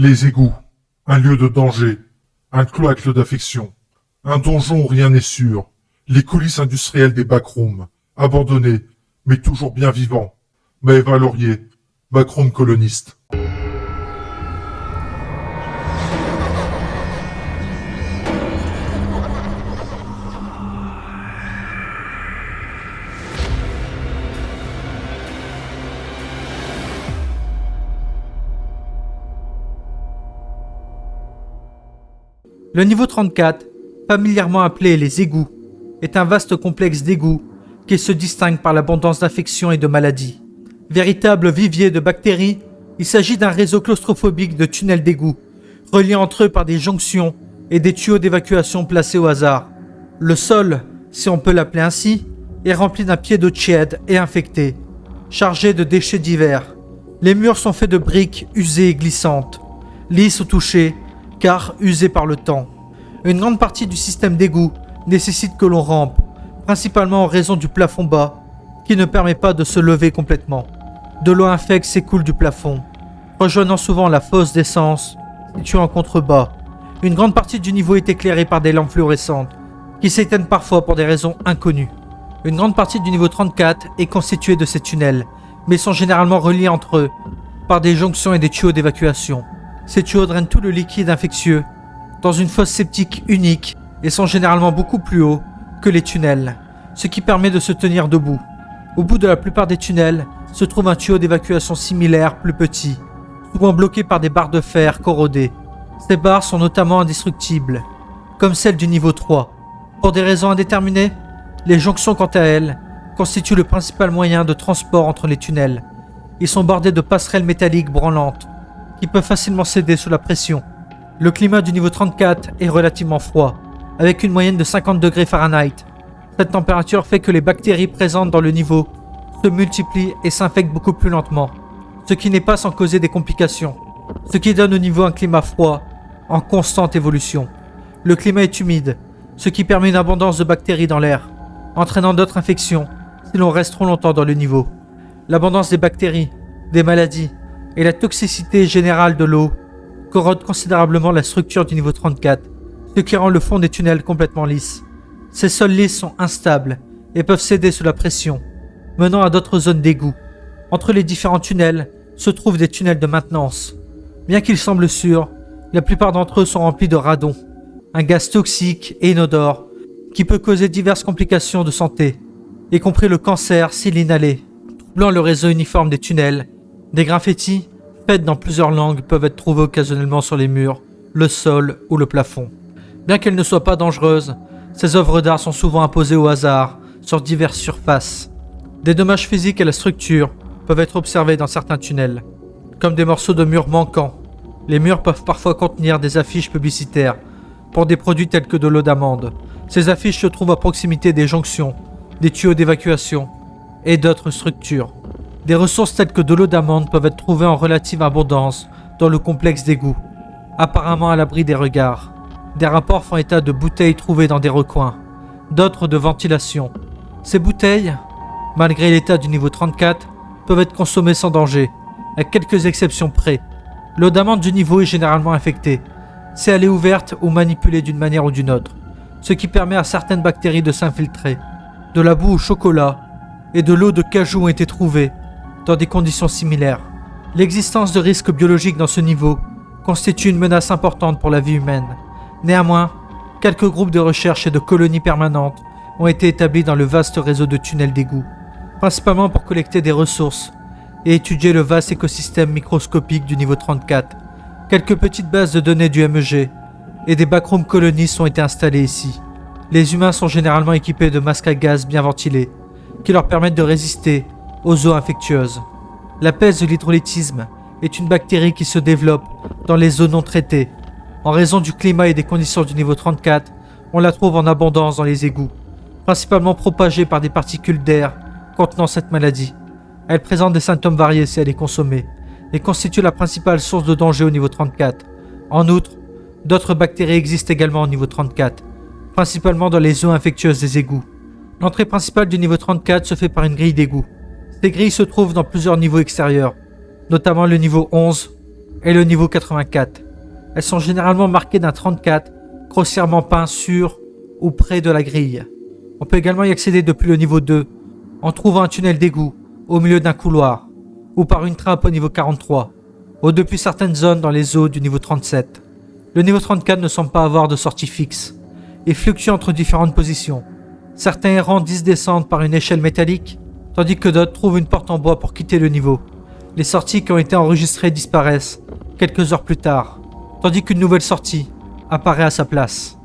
Les égouts, un lieu de danger, un cloaque d'infection, un donjon où rien n'est sûr, les coulisses industrielles des backrooms, abandonnés, mais toujours bien vivants. Maëva Laurier, backroom coloniste. Le niveau 34, familièrement appelé les égouts, est un vaste complexe d'égouts qui se distingue par l'abondance d'infections et de maladies. Véritable vivier de bactéries, il s'agit d'un réseau claustrophobique de tunnels d'égouts, reliés entre eux par des jonctions et des tuyaux d'évacuation placés au hasard. Le sol, si on peut l'appeler ainsi, est rempli d'un pied d'eau tiède et infecté, chargé de déchets divers. Les murs sont faits de briques usées et glissantes, lisses au toucher, car usées par le temps. Une grande partie du système d'égout nécessite que l'on rampe, principalement en raison du plafond bas, qui ne permet pas de se lever complètement. De l'eau infecte s'écoule du plafond, rejoignant souvent la fosse d'essence, située en contrebas. Une grande partie du niveau est éclairée par des lampes fluorescentes, qui s'éteignent parfois pour des raisons inconnues. Une grande partie du niveau 34 est constituée de ces tunnels, mais sont généralement reliés entre eux par des jonctions et des tuyaux d'évacuation. Ces tuyaux drainent tout le liquide infectieux dans une fosse septique unique et sont généralement beaucoup plus hauts que les tunnels, ce qui permet de se tenir debout. Au bout de la plupart des tunnels se trouve un tuyau d'évacuation similaire, plus petit, souvent bloqué par des barres de fer corrodées. Ces barres sont notamment indestructibles, comme celles du niveau 3. Pour des raisons indéterminées, les jonctions, quant à elles, constituent le principal moyen de transport entre les tunnels. Ils sont bordés de passerelles métalliques branlantes, qui peuvent facilement céder sous la pression. Le climat du niveau 34 est relativement froid, avec une moyenne de 50 degrés Fahrenheit. Cette température fait que les bactéries présentes dans le niveau se multiplient et s'infectent beaucoup plus lentement, ce qui n'est pas sans causer des complications, ce qui donne au niveau un climat froid, en constante évolution. Le climat est humide, ce qui permet une abondance de bactéries dans l'air, entraînant d'autres infections si l'on reste trop longtemps dans le niveau. L'abondance des bactéries, des maladies et la toxicité générale de l'eau corrodent considérablement la structure du niveau 34, ce qui rend le fond des tunnels complètement lisse. Ces sols lisses sont instables et peuvent céder sous la pression, menant à d'autres zones d'égout. Entre les différents tunnels se trouvent des tunnels de maintenance. Bien qu'ils semblent sûrs, la plupart d'entre eux sont remplis de radon, un gaz toxique et inodore qui peut causer diverses complications de santé, y compris le cancer s'il est inhalé, troublant le réseau uniforme des tunnels. Des graffitis, faits dans plusieurs langues, peuvent être trouvés occasionnellement sur les murs, le sol ou le plafond. Bien qu'elles ne soient pas dangereuses, ces œuvres d'art sont souvent imposées au hasard sur diverses surfaces. Des dommages physiques à la structure peuvent être observés dans certains tunnels, comme des morceaux de murs manquants. Les murs peuvent parfois contenir des affiches publicitaires pour des produits tels que de l'eau d'amande. Ces affiches se trouvent à proximité des jonctions, des tuyaux d'évacuation et d'autres structures. Des ressources telles que de l'eau d'amande peuvent être trouvées en relative abondance dans le complexe d'égouts, apparemment à l'abri des regards. Des rapports font état de bouteilles trouvées dans des recoins, d'autres de ventilation. Ces bouteilles, malgré l'état du niveau 34, peuvent être consommées sans danger, à quelques exceptions près. L'eau d'amande du niveau est généralement infectée, si elle est ouverte ou manipulée d'une manière ou d'une autre, ce qui permet à certaines bactéries de s'infiltrer. De la boue au chocolat et de l'eau de cajou ont été trouvées dans des conditions similaires. L'existence de risques biologiques dans ce niveau constitue une menace importante pour la vie humaine. Néanmoins, quelques groupes de recherche et de colonies permanentes ont été établis dans le vaste réseau de tunnels d'égouts, principalement pour collecter des ressources et étudier le vaste écosystème microscopique du niveau 34. Quelques petites bases de données du MEG et des backroom colonies ont été installées ici. Les humains sont généralement équipés de masques à gaz bien ventilés, qui leur permettent de résister aux eaux infectieuses. La peste de l'hydrolytisme est une bactérie qui se développe dans les eaux non traitées. En raison du climat et des conditions du niveau 34, on la trouve en abondance dans les égouts, principalement propagée par des particules d'air contenant cette maladie. Elle présente des symptômes variés si elle est consommée et constitue la principale source de danger au niveau 34. En outre, d'autres bactéries existent également au niveau 34, principalement dans les eaux infectieuses des égouts. L'entrée principale du niveau 34 se fait par une grille d'égout. Ces grilles se trouvent dans plusieurs niveaux extérieurs, notamment le niveau 11, et le niveau 84. Elles sont généralement marquées d'un 34, grossièrement peint sur ou près de la grille. On peut également y accéder depuis le niveau 2, en trouvant un tunnel d'égout au milieu d'un couloir, ou par une trappe au niveau 43, ou depuis certaines zones dans les eaux du niveau 37. Le niveau 34 ne semble pas avoir de sortie fixe, et fluctue entre différentes positions. Certains errants disent descendre par une échelle métallique, tandis que d'autres trouvent une porte en bois pour quitter le niveau. Les sorties qui ont été enregistrées disparaissent quelques heures plus tard, tandis qu'une nouvelle sortie apparaît à sa place.